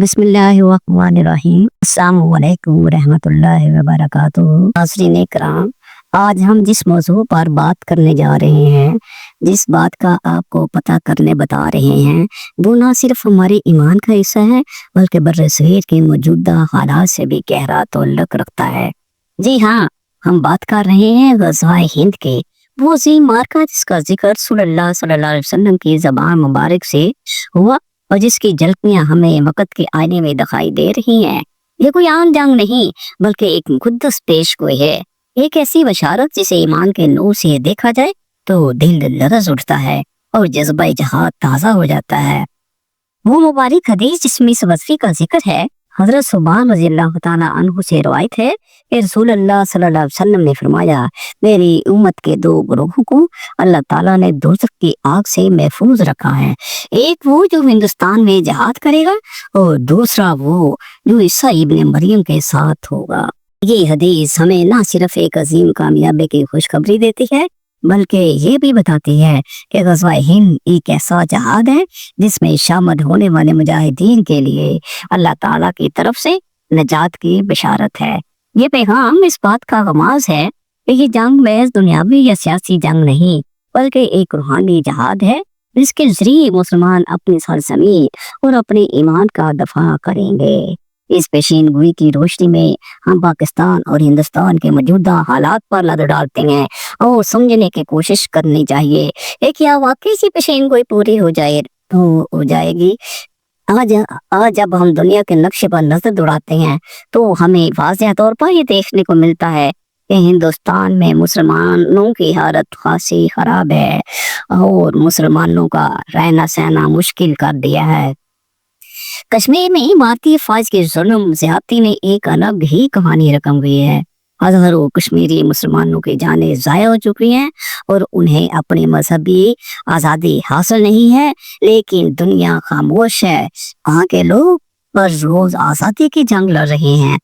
बिस्मिल्लाहिर्रहमानिर्रहीम। अस्सलामु अलैकुम रहमतुल्लाहि व बरकातुहू। नाज़रीन इकराम, आज हम जिस मौजू पर बात करने जा रहे हैं, जिस बात का आपको पता करने बता रहे हैं, वो ना सिर्फ हमारे ईमान का हिस्सा है बल्कि बर्र-ए-सग़ीर के मौजूदा हालात से भी गहरा ताल्लुक़ रखता है। जी हाँ, हम बात कर रहे हैं ग़ज़वा-ए हिंद के, वो अज़ीम मार्का जिसका जिक्र सल्लल्लाहु अलैहि वसल्लम की ज़बान मुबारक से हुआ और जिसकी झलकियां हमें वक़्त के आईने में दिखाई दे रही हैं। ये कोई आम जंग नहीं बल्कि एक मुक़द्दस पेशगोई है, एक ऐसी बशारत जिसे ईमान के नूर से देखा जाए तो दिल लरज़ उठता है और जज्बा जिहाद ताज़ा हो जाता है। वो मुबारक हदीस जिसमें इस वज़फ़े का जिक्र है, हज़रत सुबहान रज़ियल्लाहु ताला अन्हु से रवायत है कि रसूलुल्लाह सल्लल्लाहु अलैहि वसल्लम ने फरमाया, मेरी उम्मत के दो ग्रोहों को अल्लाह ताला ने दोज़ख की आग से महफूज रखा है। एक वो जो हिंदुस्तान में जिहाद करेगा और दूसरा वो जो ईसा इब्न मरियम के साथ होगा। ये हदीस हमें ना सिर्फ एक अजीम कामयाबी की खुशखबरी देती है बल्कि ये भी बताती है कि ग़ज़वा हिंद एक ऐसा जहाद है जिसमें शामिल होने वाले मुजाहिदीन के लिए अल्लाह ताला की तरफ से नजात की बशारत है। ये पैगाम इस बात का गमाज है कि ये जंग महज दुनियावी या सियासी जंग नहीं बल्कि एक रूहानी जहाद है जिसके जरिए मुसलमान अपनी सरजमीन और अपने ईमान का दफा करेंगे। इस पेशीन गोई की रोशनी में हम पाकिस्तान और हिंदुस्तान के मौजूदा हालात पर नजर डालते हैं और समझने की कोशिश करनी चाहिए कि क्या वाकई सी पेशीन गोई पूरी हो जाएगी। आज जब हम दुनिया के नक्शे पर नजर दौड़ाते हैं तो हमें वाज़ेह तौर पर ये देखने को मिलता है कि हिंदुस्तान में मुसलमानों की हालत खासी खराब है और मुसलमानों का रहना सहना मुश्किल कर दिया है। कश्मीर में भारतीय फौज के जुल्म ज़्यादती ने एक अलग ही कहानी रकम हुई है। हजारों कश्मीरी मुसलमानों की जानें ज़ाया हो चुकी हैं और उन्हें अपनी मजहबी आज़ादी हासिल नहीं है, लेकिन दुनिया खामोश है। वहाँ के लोग हर रोज आज़ादी की जंग लड़ रहे हैं।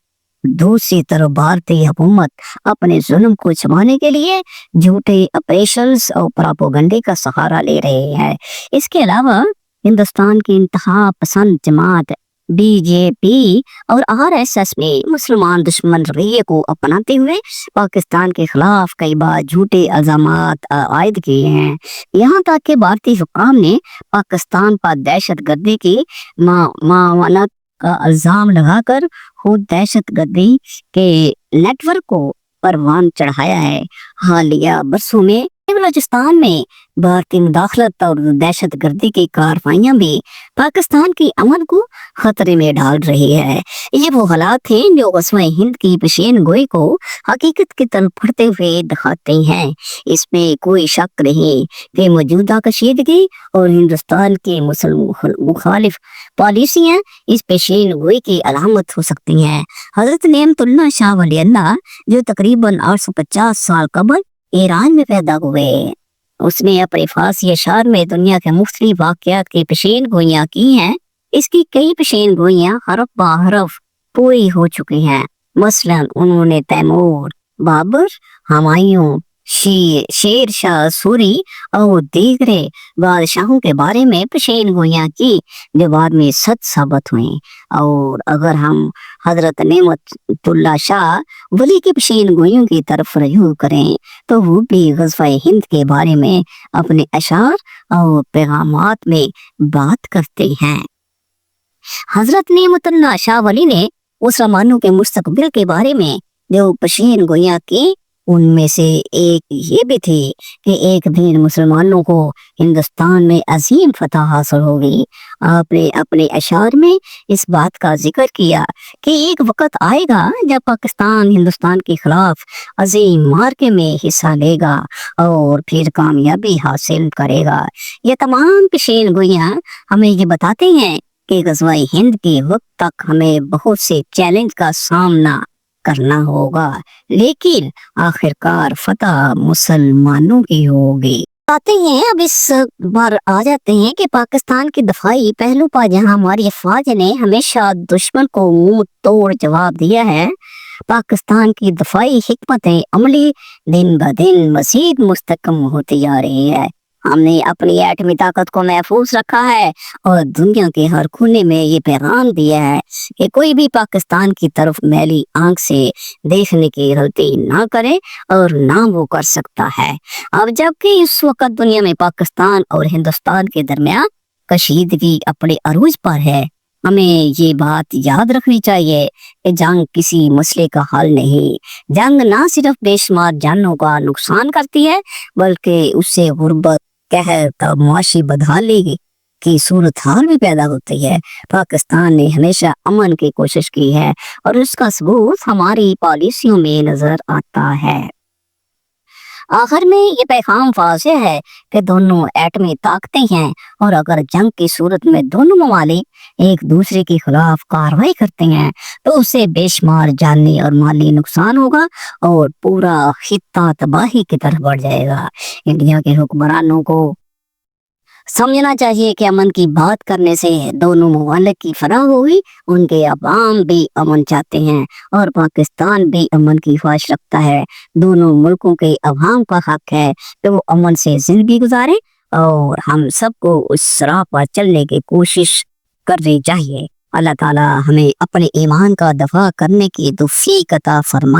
दूसरी तरफ भारतीय हुकूमत अपने जुल्म को छुपाने के लिए झूठे ऑपरेशंस और प्रोपेगेंडा का सहारा ले रहे हैं। इसके अलावा हिंदुस्तान की इंतहा पसंद जमात बीजेपी और आरएसएस में मुसलमान दुश्मन रवैये को अपनाते हुए पाकिस्तान के खिलाफ कई बार झूठे इल्जामात आयद किए हैं। यहाँ तक कि भारतीय हुक्काम ने पाकिस्तान पर दहशतगर्दी की मावनत का इल्जाम लगाकर खुद दहशतगर्दी के नेटवर्क को परवान चढ़ाया है। हालिया बरसों में बलूचिस्तान में भारतीय मुदाखलत और दहशतगर्दी की कार्रवाइयां भी पाकिस्तान की अमन को खतरे में डाल रही है। ये वो हालात हैं जो ग़ज़वा हिंद की पेशीन गोई को हकीकत की तरफ बढ़ते हुए दिखाते हैं। इसमें कोई शक नहीं कि मौजूदा कशीदगी और हिंदुस्तान की मुखालिफ पॉलिसियां इस पेशीन गोई की अलामत हो सकती हैं। हजरत नेमतुल्लाह शाह वली अल्लाह जो तकरीबन 850 साल कबल ईरान में पैदा हुए, उसने अपने फारसी अशार में दुनिया के मुख्तलिफ वाक़यात की पेशीन गोइयाँ की हैं। इसकी कई पेशीन गोइयाँ हरफ ब हरफ पूरी हो चुकी हैं। मसलन उन्होंने तैमूर, बाबर, हुमायूं, शेर शाह सूरी और दीगरे बादशाहों के बारे में पेशीन गोइयाँ की जो बाद में सच साबित हुई। और अगर हम हजरत नेमतुल्लाह शाह वली की पेशीन गोइयों की तरफ रजू करें तो वो भी ग़ज़वा हिंद के बारे में अपने अशार और पैगामात में बात करते हैं। हजरत नेमतुल्लाह शाह वली ने मुसलमानों के मुस्तकबिल के बारे में जो पेशीन गोइयाँ की उनमें से एक ये भी थी कि एक दिन मुसलमानों को हिंदुस्तान में अजीम फतह हासिल होगी। आपने अपने अशार में इस बात का जिक्र किया कि एक वक्त आएगा जब पाकिस्तान हिंदुस्तान के खिलाफ अजीम मार्के में हिस्सा लेगा और फिर कामयाबी हासिल करेगा। ये तमाम पेशीन गोइयाँ हमें ये बताते हैं कि ग़ज़वा हिंद के वक्त तक हमें बहुत से चैलेंज का सामना करना होगा, लेकिन आखिरकार फतह मुसलमानों की होगी। आते हैं अब इस बार आ जाते हैं कि पाकिस्तान की दफाई पहलू पर जहां हमारी फौज ने हमेशा दुश्मन को मुंह तोड़ जवाब दिया है, पाकिस्तान की दफाई हिकमत अमली दिन ब दिन मजीद मुस्तकम होती जा रही है। हमने अपनी एटमी ताकत को महफूज रखा है और दुनिया के हर कोने में ये पैगाम दिया है कि कोई भी पाकिस्तान की तरफ मैली आंख से देखने की गलती ना करे और ना वो कर सकता है। अब जबकि इस वक्त दुनिया में पाकिस्तान और हिंदुस्तान के दरमियान कशीदगी अपने अरूज पर है, हमें ये बात याद रखनी चाहिए कि जंग किसी मसले का हल नहीं। जंग ना सिर्फ बेशुमार जानों का नुकसान करती है बल्कि उससे गुर्बत, कहर, तमाशी, बदहाली की सूरत हाल भी पैदा होती है। पाकिस्तान ने हमेशा अमन की कोशिश की है और उसका सबूत हमारी पॉलिसियों में नजर आता है। आखिर में ये पैगाम वाज़ेह है कि दोनों एटमी ताकतें हैं और अगर जंग की सूरत में दोनों ममालिक एक दूसरे के खिलाफ कार्रवाई करते हैं तो उससे बेशुमार जानी और माली नुकसान होगा और पूरा खित्ता तबाही की तरफ बढ़ जाएगा। इंडिया के हुक्मरानों को समझना चाहिए कि अमन की बात करने से दोनों ममालिक की फलाह होगी। उनके अवाम भी अमन चाहते हैं और पाकिस्तान भी अमन की ख्वाहिश रखता है। दोनों मुल्कों के अवाम का हक है कि वो अमन से जिंदगी गुजारे और हम सबको उस राह पर चलने की कोशिश करनी चाहिए। अल्लाह ताला हमें अपने ईमान का दफा करने की तौफीक अता फरमाए।